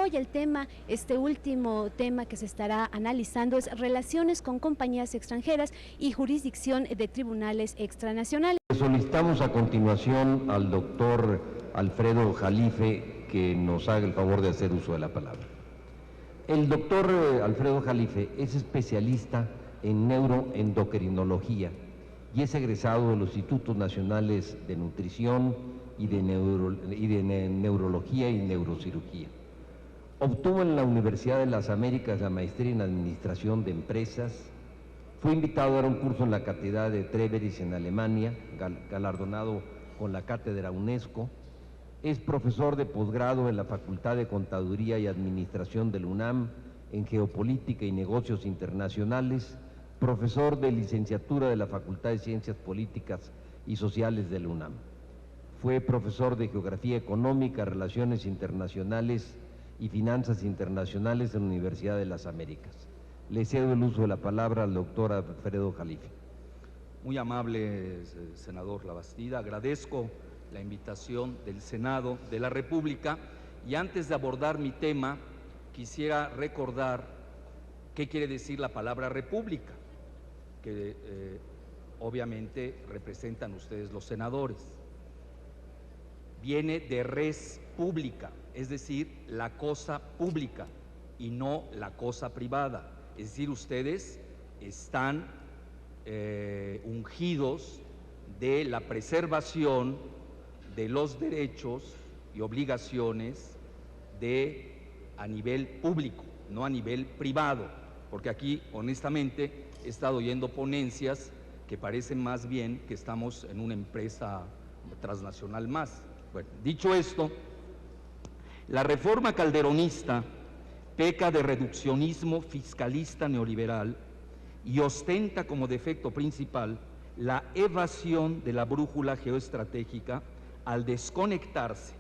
hoy el tema, este último tema que se estará analizando es relaciones con compañías extranjeras y jurisdicción de tribunales extranacionales. Solicitamos a continuación al doctor Alfredo Jalife que nos haga el favor de hacer uso de la palabra. El doctor Alfredo Jalife es especialista en neuroendocrinología y es egresado de los Institutos Nacionales de Nutrición y de Neurología y Neurocirugía. Obtuvo en la Universidad de las Américas la maestría en Administración de Empresas. Fue invitado a dar un curso en la Catedral de Treveris en Alemania, galardonado con la Cátedra UNESCO. Es profesor de posgrado en la Facultad de Contaduría y Administración de la UNAM en Geopolítica y Negocios Internacionales, profesor de licenciatura de la Facultad de Ciencias Políticas y Sociales de la UNAM. Fue profesor de Geografía Económica, Relaciones Internacionales y Finanzas Internacionales en la Universidad de las Américas. Le cedo el uso de la palabra al doctor Alfredo Jalife. Muy amable senador Labastida, agradezco la invitación del Senado de la República y antes de abordar mi tema quisiera recordar qué quiere decir la palabra república, que obviamente representan ustedes los senadores. Viene de res pública, es decir, la cosa pública y no la cosa privada. Es decir, ustedes están ungidos de la preservación de los derechos y obligaciones a nivel público, no a nivel privado, porque aquí, honestamente, he estado oyendo ponencias que parecen más bien que estamos en una empresa transnacional más. Bueno, dicho esto, la reforma calderonista peca de reduccionismo fiscalista neoliberal y ostenta como defecto principal la evasión de la brújula geoestratégica al desconectarse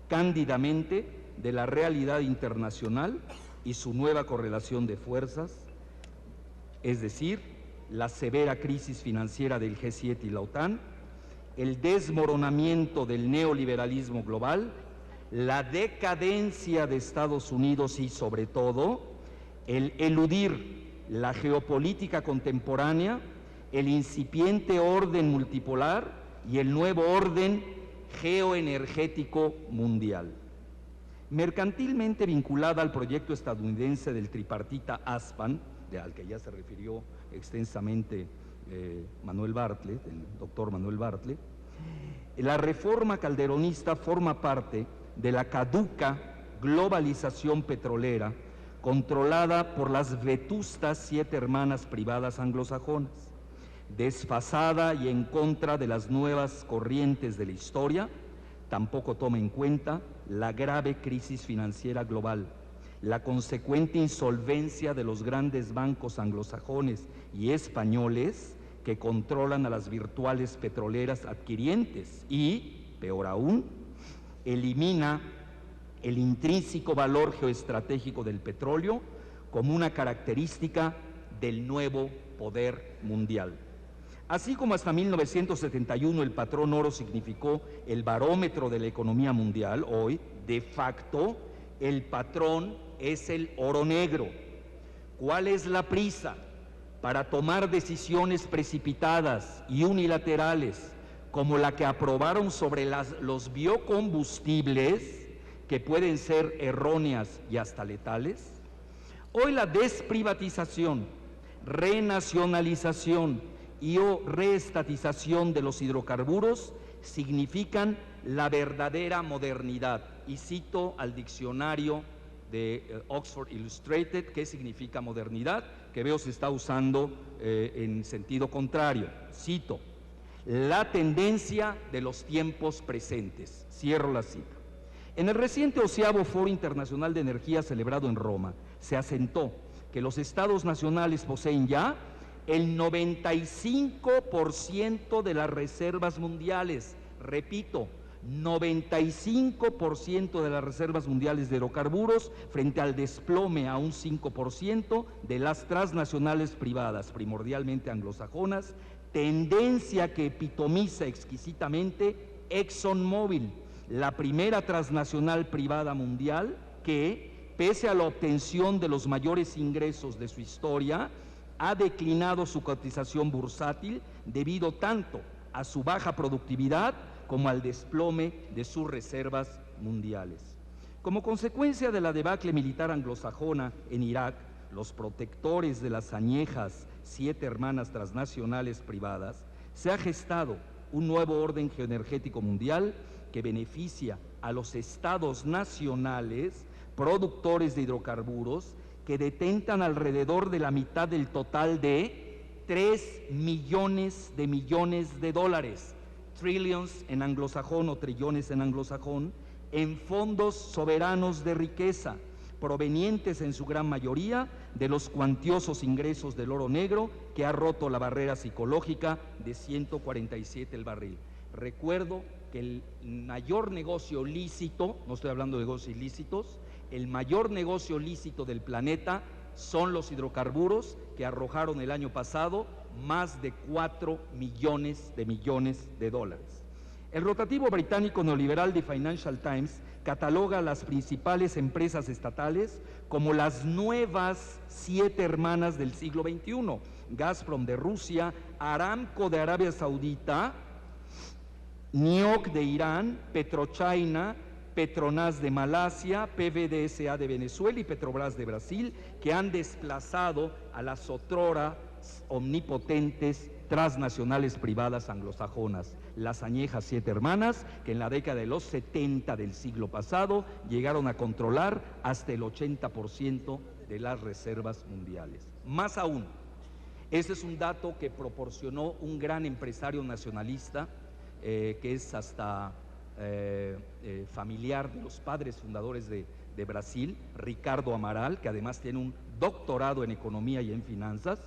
cándidamente de la realidad internacional y su nueva correlación de fuerzas, es decir, la severa crisis financiera del G7 y la OTAN, el desmoronamiento del neoliberalismo global, la decadencia de Estados Unidos y, sobre todo, el eludir la geopolítica contemporánea, el incipiente orden multipolar y el nuevo orden geoenergético mundial. Mercantilmente vinculada al proyecto estadounidense del tripartita ASPAN, al que ya se refirió extensamente Manuel Bartlett, el doctor Manuel Bartlett, la reforma calderonista forma parte de la caduca globalización petrolera controlada por las vetustas 7 hermanas privadas anglosajonas, desfasada y en contra de las nuevas corrientes de la historia. Tampoco toma en cuenta la grave crisis financiera global, la consecuente insolvencia de los grandes bancos anglosajones y españoles que controlan a las virtuales petroleras adquirientes y, peor aún, elimina el intrínseco valor geoestratégico del petróleo como una característica del nuevo poder mundial. Así como hasta 1971 el patrón oro significó el barómetro de la economía mundial, hoy, de facto, el patrón es el oro negro. ¿Cuál es la prisa para tomar decisiones precipitadas y unilaterales como la que aprobaron sobre los biocombustibles, que pueden ser erróneas y hasta letales? Hoy la desprivatización, renacionalización y o reestatización de los hidrocarburos significan la verdadera modernidad. Y cito al diccionario de Oxford Illustrated, ¿qué significa modernidad?, que veo se está usando en sentido contrario. Cito: la tendencia de los tiempos presentes. Cierro la cita. En el reciente 11º Foro Internacional de Energía celebrado en Roma, se asentó que los estados nacionales poseen ya el 95% de las reservas mundiales. Repito, 95% de las reservas mundiales de hidrocarburos frente al desplome a un 5% de las transnacionales privadas, primordialmente anglosajonas, tendencia que epitomiza exquisitamente ExxonMobil, la primera transnacional privada mundial que pese a la obtención de los mayores ingresos de su historia, ha declinado su cotización bursátil debido tanto a su baja productividad como al desplome de sus reservas mundiales. Como consecuencia de la debacle militar anglosajona en Irak, los protectores de las añejas 7 hermanas transnacionales privadas, se ha gestado un nuevo orden geoenergético mundial que beneficia a los estados nacionales productores de hidrocarburos que detentan alrededor de la mitad del total de 3 millones de dólares, trillions en anglosajón o trillones en anglosajón, en fondos soberanos de riqueza, provenientes en su gran mayoría de los cuantiosos ingresos del oro negro que ha roto la barrera psicológica de 147 el barril. Recuerdo que el mayor negocio lícito, no estoy hablando de negocios ilícitos, el mayor negocio lícito del planeta son los hidrocarburos, que arrojaron el año pasado más de 4 millones de dólares. El rotativo británico neoliberal de Financial Times cataloga a las principales empresas estatales como las nuevas 7 hermanas del siglo XXI: Gazprom de Rusia, Aramco de Arabia Saudita, NIOC de Irán, PetroChina, Petronas de Malasia, PDVSA de Venezuela y Petrobras de Brasil, que han desplazado a las otrora omnipotentes transnacionales privadas anglosajonas, las añejas 7 hermanas, que en la década de los 70 del siglo pasado llegaron a controlar hasta el 80% de las reservas mundiales. Más aún, ese es un dato que proporcionó un gran empresario nacionalista, que es hasta familiar de los padres fundadores de Brasil, Ricardo Amaral, que además tiene un doctorado en economía y en finanzas.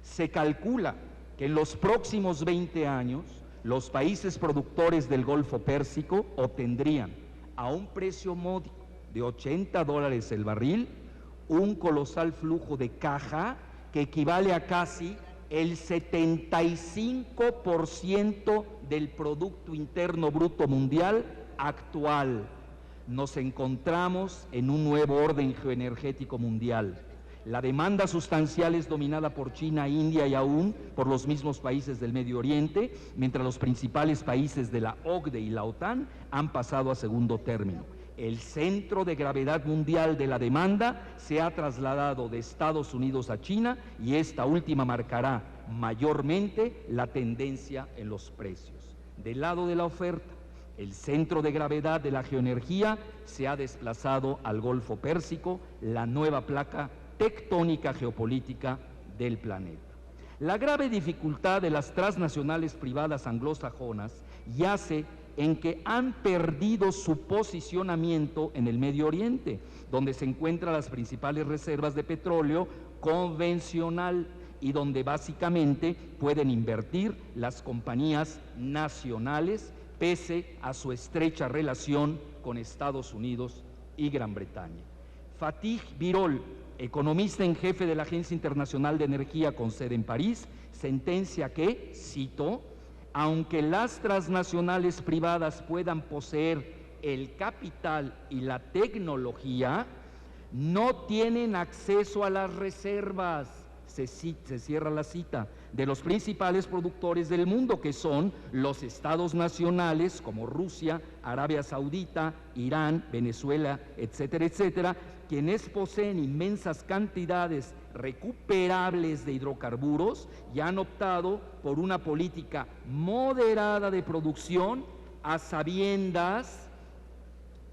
Se calcula que en los próximos 20 años los países productores del Golfo Pérsico obtendrían a un precio módico de $80 el barril un colosal flujo de caja que equivale a casi el 75% del Producto Interno Bruto Mundial actual. Nos encontramos en un nuevo orden geoenergético mundial. La demanda sustancial es dominada por China, India y aún por los mismos países del Medio Oriente, mientras los principales países de la OCDE y la OTAN han pasado a segundo término. El centro de gravedad mundial de la demanda se ha trasladado de Estados Unidos a China y esta última marcará mayormente la tendencia en los precios. Del lado de la oferta, el centro de gravedad de la geoenergía se ha desplazado al Golfo Pérsico, la nueva placa tectónica geopolítica del planeta. La grave dificultad de las transnacionales privadas anglosajonas yace en que han perdido su posicionamiento en el Medio Oriente, donde se encuentran las principales reservas de petróleo convencional y donde básicamente pueden invertir las compañías nacionales pese a su estrecha relación con Estados Unidos y Gran Bretaña. Fatih Birol, economista en jefe de la Agencia Internacional de Energía con sede en París, sentencia que, cito, aunque las transnacionales privadas puedan poseer el capital y la tecnología, no tienen acceso a las reservas, se cierra la cita, de los principales productores del mundo, que son los estados nacionales como Rusia, Arabia Saudita, Irán, Venezuela, etcétera, etcétera, quienes poseen inmensas cantidades recuperables de hidrocarburos y han optado por una política moderada de producción a sabiendas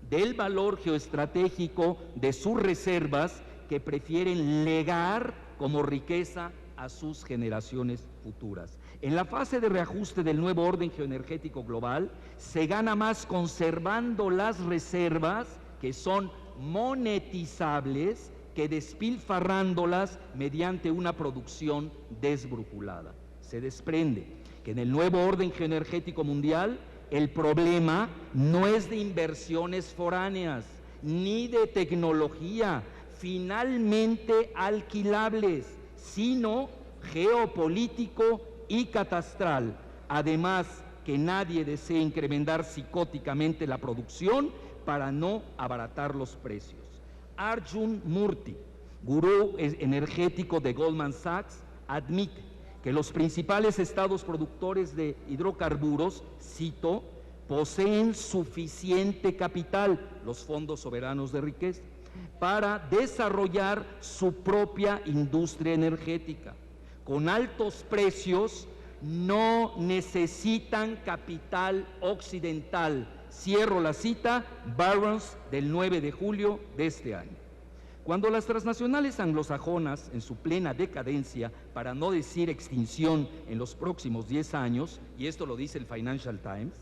del valor geoestratégico de sus reservas que prefieren legar como riqueza a sus generaciones futuras. En la fase de reajuste del nuevo orden geoenergético global, se gana más conservando las reservas que son monetizables que despilfarrándolas mediante una producción desbrújulada. Se desprende que en el nuevo orden geoenergético mundial el problema no es de inversiones foráneas ni de tecnología finalmente alquilables, sino geopolítico y catastral. Además, que nadie desee incrementar psicóticamente la producción para no abaratar los precios. Arjun Murthy, gurú energético de Goldman Sachs, admite que los principales estados productores de hidrocarburos, cito, poseen suficiente capital, los fondos soberanos de riqueza, para desarrollar su propia industria energética. Con altos precios no necesitan capital occidental. Cierro la cita, Barron's, del 9 de julio de este año. Cuando las transnacionales anglosajonas, en su plena decadencia, para no decir extinción en los próximos 10 años, y esto lo dice el Financial Times,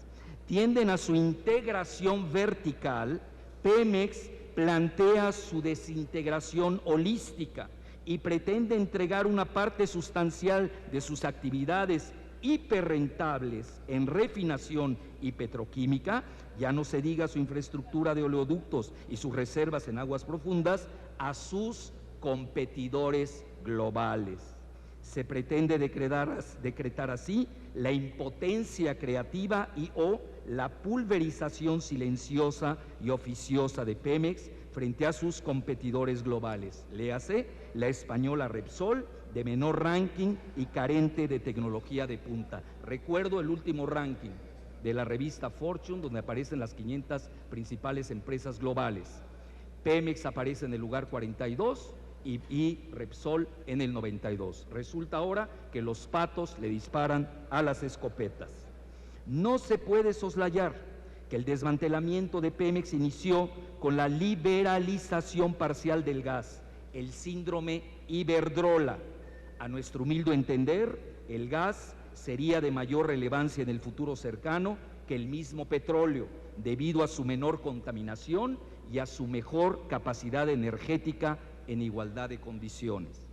tienden a su integración vertical, Pemex plantea su desintegración holística y pretende entregar una parte sustancial de sus actividades hiperrentables en refinación y petroquímica, ya no se diga su infraestructura de oleoductos y sus reservas en aguas profundas, a sus competidores globales. Se pretende decretar así la impotencia creativa y o la pulverización silenciosa y oficiosa de Pemex frente a sus competidores globales, léase la española Repsol, de menor ranking y carente de tecnología de punta. Recuerdo el último ranking de la revista Fortune, donde aparecen las 500 principales empresas globales. Pemex aparece en el lugar 42 y Repsol en el 92. Resulta ahora que los patos le disparan a las escopetas. No se puede soslayar que el desmantelamiento de Pemex inició con la liberalización parcial del gas, el síndrome Iberdrola. A nuestro humilde entender, el gas sería de mayor relevancia en el futuro cercano que el mismo petróleo, debido a su menor contaminación y a su mejor capacidad energética en igualdad de condiciones.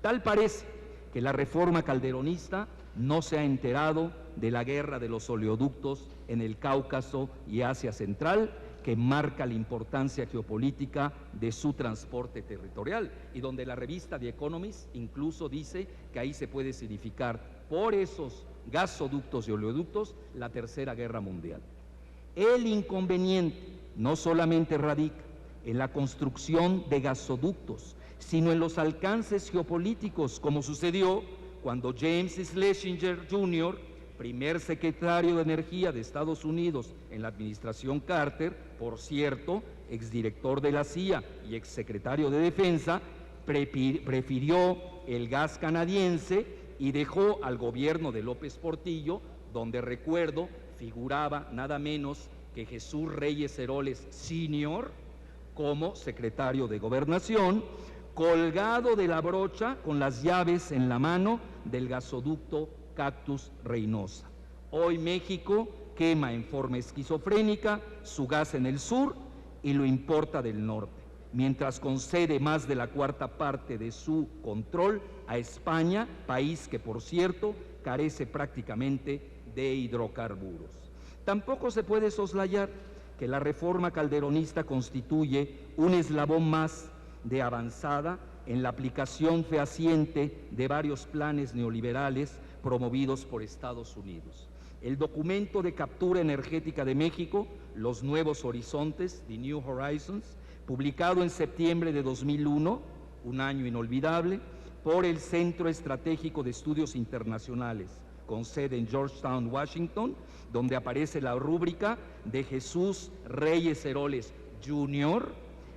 Tal parece que la reforma calderonista no se ha enterado de la guerra de los oleoductos en el Cáucaso y Asia Central, que marca la importancia geopolítica de su transporte territorial, y donde la revista The Economist incluso dice que ahí se puede significar por esos gasoductos y oleoductos la Tercera Guerra Mundial. El inconveniente no solamente radica en la construcción de gasoductos, sino en los alcances geopolíticos, como sucedió cuando James Schlesinger Jr., primer secretario de Energía de Estados Unidos en la administración Carter, por cierto, exdirector de la CIA y exsecretario de Defensa, prefirió el gas canadiense y dejó al gobierno de López Portillo, donde recuerdo figuraba nada menos que Jesús Reyes Heroles Sr. como secretario de Gobernación, colgado de la brocha con las llaves en la mano del gasoducto Cactus Reynosa. Hoy México quema en forma esquizofrénica su gas en el sur y lo importa del norte, mientras concede más de la cuarta parte de su control a España, país que, por cierto, carece prácticamente de hidrocarburos. Tampoco se puede soslayar que la reforma calderonista constituye un eslabón más de avanzada en la aplicación fehaciente de varios planes neoliberales promovidos por Estados Unidos. El documento de captura energética de México, Los Nuevos Horizontes, The New Horizons, publicado en septiembre de 2001, un año inolvidable, por el Centro Estratégico de Estudios Internacionales, con sede en Georgetown, Washington, donde aparece la rúbrica de Jesús Reyes Heroles Jr.,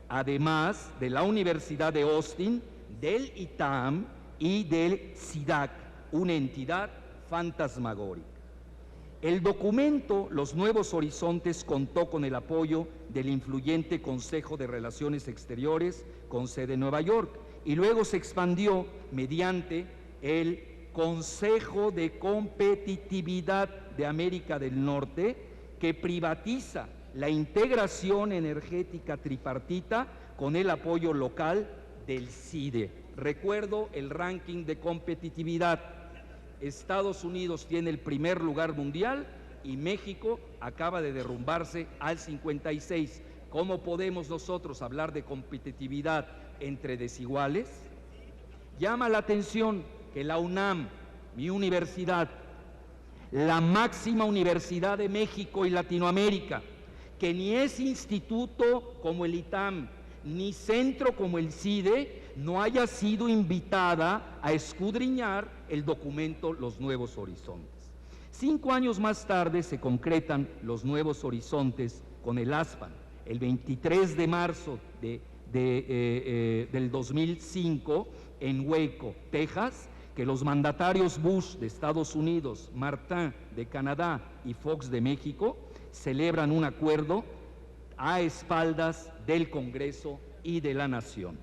además de la Universidad de Austin, del ITAM y del SIDAC, una entidad fantasmagórica. El documento Los Nuevos Horizontes contó con el apoyo del influyente Consejo de Relaciones Exteriores con sede en Nueva York y luego se expandió mediante el Consejo de Competitividad de América del Norte, que privatiza la integración energética tripartita con el apoyo local del CIDE. Recuerdo el ranking de competitividad. Estados Unidos tiene el primer lugar mundial y México acaba de derrumbarse al 56. ¿Cómo podemos nosotros hablar de competitividad entre desiguales? Llama la atención que la UNAM, mi universidad, la máxima universidad de México y Latinoamérica, que ni es instituto como el ITAM, ni centro como el CIDE no haya sido invitada a escudriñar el documento Los Nuevos Horizontes. 5 años más tarde se concretan los Nuevos Horizontes con el ASPAN. El 23 de marzo del 2005, en Waco, Texas, que los mandatarios Bush de Estados Unidos, Martin de Canadá y Fox de México celebran un acuerdo a espaldas del Congreso y de la Nación.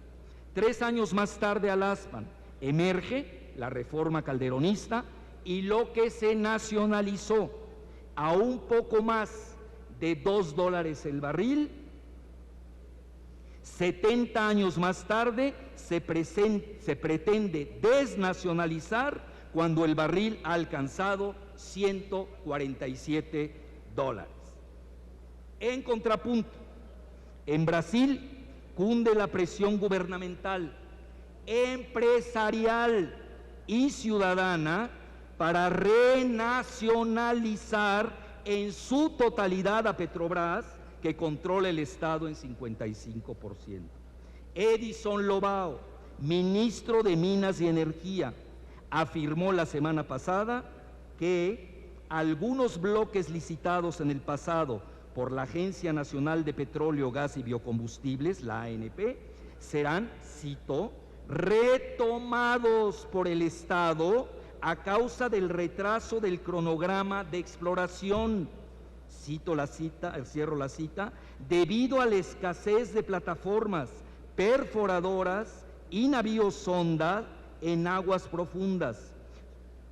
3 años más tarde al ASPAN emerge la reforma calderonista y lo que se nacionalizó a un poco más de $2 el barril. 70 años más tarde se pretende desnacionalizar cuando el barril ha alcanzado $147. En contrapunto, en Brasil cunde la presión gubernamental, empresarial y ciudadana para renacionalizar en su totalidad a Petrobras, que controla el Estado en 55%. Edison Lobao, ministro de Minas y Energía, afirmó la semana pasada que algunos bloques licitados en el pasado por la Agencia Nacional de Petróleo, Gas y Biocombustibles, la ANP, serán, cito, retomados por el Estado a causa del retraso del cronograma de exploración. Cito la cita, cierro la cita, debido a la escasez de plataformas perforadoras y navíos sonda en aguas profundas.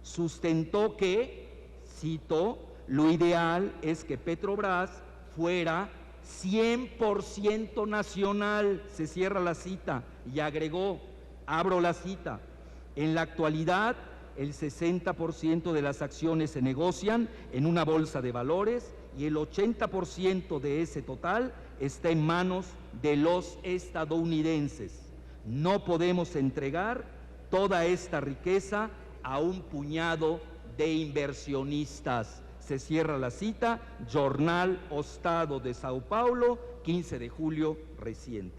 Sustentó que, cito, lo ideal es que Petrobras fuera 100% nacional, se cierra la cita, y agregó, abro la cita, en la actualidad el 60% de las acciones se negocian en una bolsa de valores y el 80% de ese total está en manos de los estadounidenses. No podemos entregar toda esta riqueza a un puñado de inversionistas. Se cierra la cita, Jornal O Estado de Sao Paulo, 15 de julio reciente.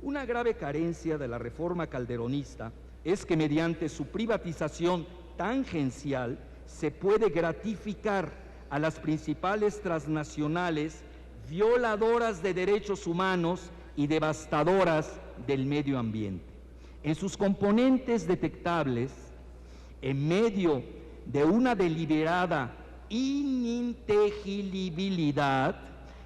Una grave carencia de la reforma calderonista es que mediante su privatización tangencial se puede gratificar a las principales transnacionales violadoras de derechos humanos y devastadoras del medio ambiente. En sus componentes detectables, en medio de una deliberada ininteligibilidad,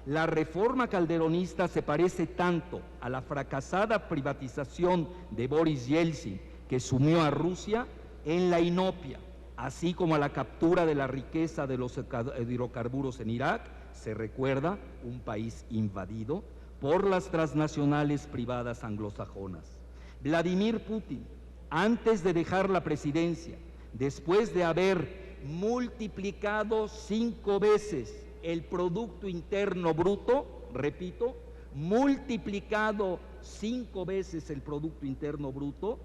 la reforma calderonista se parece tanto a la fracasada privatización de Boris Yeltsin, que sumió a Rusia en la inopia, así como a la captura de la riqueza de los hidrocarburos en Irak. Se recuerda, un país invadido por las transnacionales privadas anglosajonas. Vladimir Putin, antes de dejar la presidencia, después de haber multiplicado 5 veces el Producto Interno Bruto, repito, multiplicado 5 veces el Producto Interno Bruto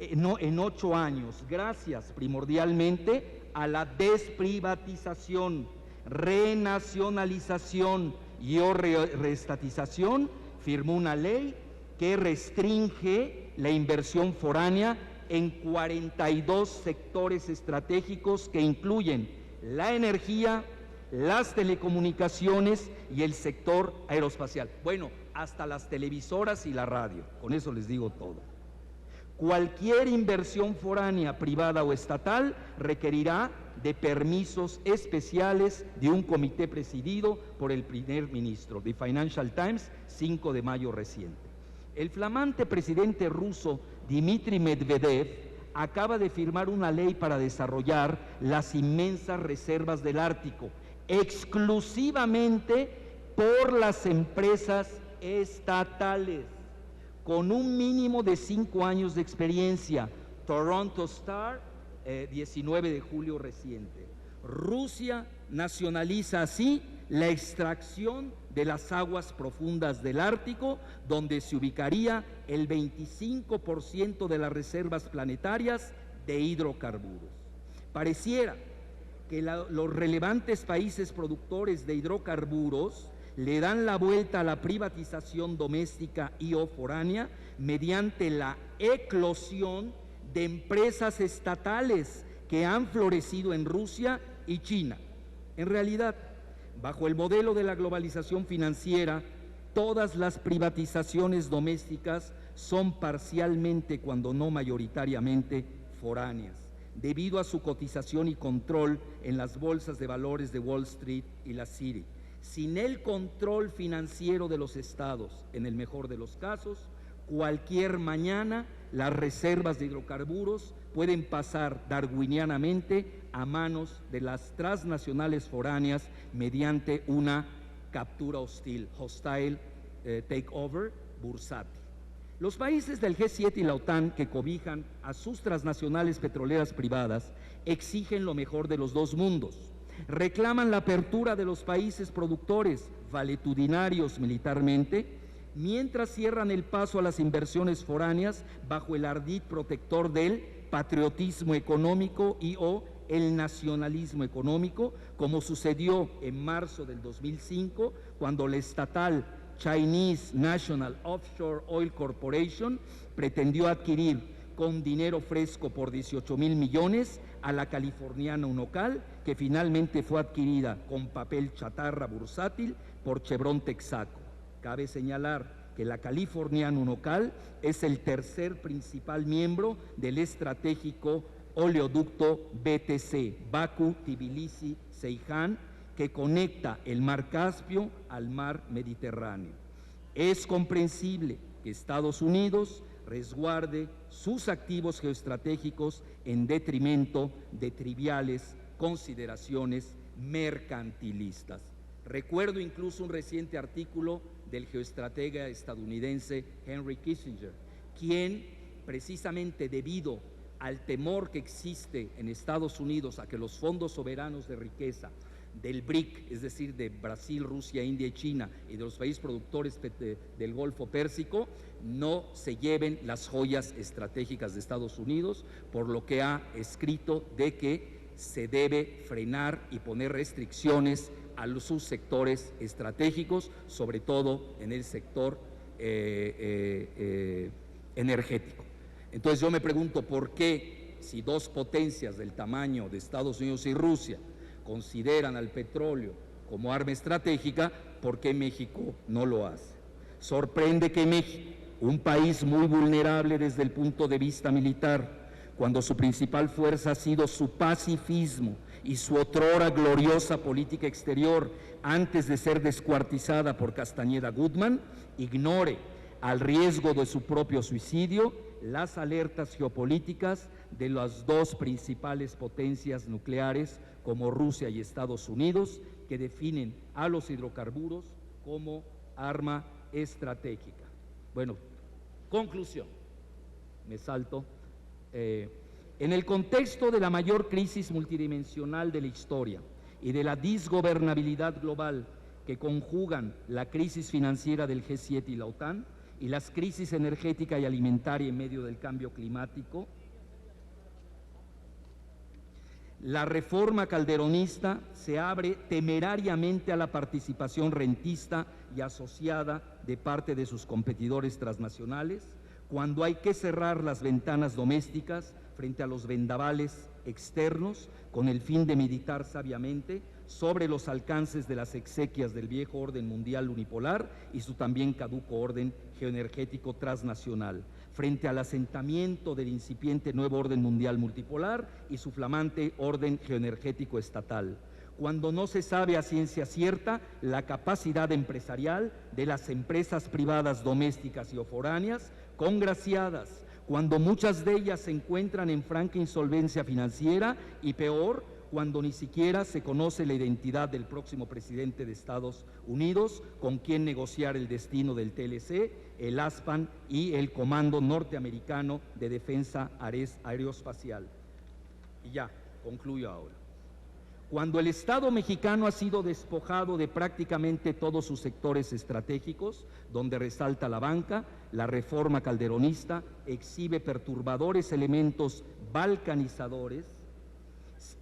en 8 años, gracias primordialmente a la desprivatización, renacionalización y o reestatización, firmó una ley que restringe la inversión foránea en 42 sectores estratégicos que incluyen la energía, las telecomunicaciones y el sector aeroespacial. Bueno, hasta las televisoras y la radio, con eso les digo todo. Cualquier inversión foránea, privada o estatal, requerirá de permisos especiales de un comité presidido por el primer ministro. The Financial Times, 5 de mayo reciente. El flamante presidente ruso Dmitry Medvedev acaba de firmar una ley para desarrollar las inmensas reservas del Ártico, exclusivamente por las empresas estatales, con un mínimo de 5 años de experiencia. Toronto Star, 19 de julio reciente. Rusia nacionaliza así la extracción de las aguas profundas del Ártico, donde se ubicaría el 25% de las reservas planetarias de hidrocarburos. Pareciera que los relevantes países productores de hidrocarburos le dan la vuelta a la privatización doméstica y o foránea mediante la eclosión de empresas estatales que han florecido en Rusia y China. En realidad, bajo el modelo de la globalización financiera, todas las privatizaciones domésticas son parcialmente, cuando no mayoritariamente, foráneas, debido a su cotización y control en las bolsas de valores de Wall Street y la City. Sin el control financiero de los estados, en el mejor de los casos, cualquier mañana las reservas de hidrocarburos pueden pasar darwinianamente a manos de las transnacionales foráneas mediante una captura hostil, takeover bursátil. Los países del G7 y la OTAN, que cobijan a sus transnacionales petroleras privadas, exigen lo mejor de los dos mundos. Reclaman la apertura de los países productores, valetudinarios militarmente, mientras cierran el paso a las inversiones foráneas bajo el ardid protector del patriotismo económico y o el nacionalismo económico, como sucedió en marzo del 2005, cuando la estatal Chinese National Offshore Oil Corporation pretendió adquirir con dinero fresco por 18,000 millones a la californiana Unocal, que finalmente fue adquirida con papel chatarra bursátil por Chevron Texaco. Cabe señalar que la californiana Unocal es el tercer principal miembro del estratégico oleoducto BTC, Bakú, Tbilisi, Ceyhan, que conecta el mar Caspio al mar Mediterráneo. Es comprensible que Estados Unidos resguarde sus activos geoestratégicos en detrimento de triviales consideraciones mercantilistas. Recuerdo incluso un reciente artículo del geoestratega estadounidense Henry Kissinger, quien, precisamente debido al temor que existe en Estados Unidos a que los fondos soberanos de riqueza del BRIC, es decir, de Brasil, Rusia, India y China, y de los países productores del Golfo Pérsico, no se lleven las joyas estratégicas de Estados Unidos, por lo que ha escrito de que se debe frenar y poner restricciones a sus sectores estratégicos, sobre todo en el sector energético. Entonces yo me pregunto por qué, si dos potencias del tamaño de Estados Unidos y Rusia consideran al petróleo como arma estratégica, ¿por qué México no lo hace? Sorprende que México, un país muy vulnerable desde el punto de vista militar, cuando su principal fuerza ha sido su pacifismo y su otrora gloriosa política exterior antes de ser descuartizada por Castañeda Guzmán, ignore, al riesgo de su propio suicidio, las alertas geopolíticas de las dos principales potencias nucleares como Rusia y Estados Unidos, que definen a los hidrocarburos como arma estratégica. Bueno, conclusión, me salto. En el contexto de la mayor crisis multidimensional de la historia y de la disgobernabilidad global que conjugan la crisis financiera del G7 y la OTAN y las crisis energética y alimentaria en medio del cambio climático, la reforma calderonista se abre temerariamente a la participación rentista y asociada de parte de sus competidores transnacionales, cuando hay que cerrar las ventanas domésticas frente a los vendavales externos con el fin de meditar sabiamente sobre los alcances de las exequias del viejo orden mundial unipolar y su también caduco orden geoenergético transnacional, frente al asentamiento del incipiente nuevo orden mundial multipolar y su flamante orden geoenergético estatal, cuando no se sabe a ciencia cierta la capacidad empresarial de las empresas privadas domésticas y o foráneas congraciadas, cuando muchas de ellas se encuentran en franca insolvencia financiera y peor, cuando ni siquiera se conoce la identidad del próximo presidente de Estados Unidos con quien negociar el destino del TLC, el ASPAN y el Comando Norteamericano de Defensa Aeroespacial. Y ya, concluyo ahora. Cuando el Estado mexicano ha sido despojado de prácticamente todos sus sectores estratégicos, donde resalta la banca, la reforma calderonista exhibe perturbadores elementos balcanizadores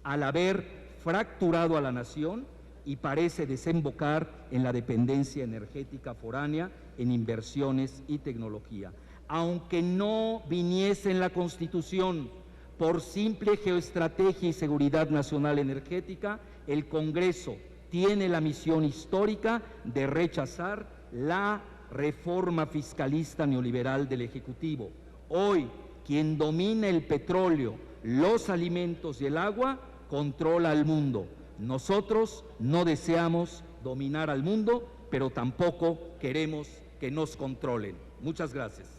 al haber fracturado a la nación y parece desembocar en la dependencia energética foránea, en inversiones y tecnología. Aunque no viniese en la Constitución, por simple geoestrategia y seguridad nacional energética, el Congreso tiene la misión histórica de rechazar la reforma fiscalista neoliberal del Ejecutivo. Hoy, quien domina el petróleo, los alimentos y el agua, controla al mundo. Nosotros no deseamos dominar al mundo, pero tampoco queremos que nos controlen. Muchas gracias.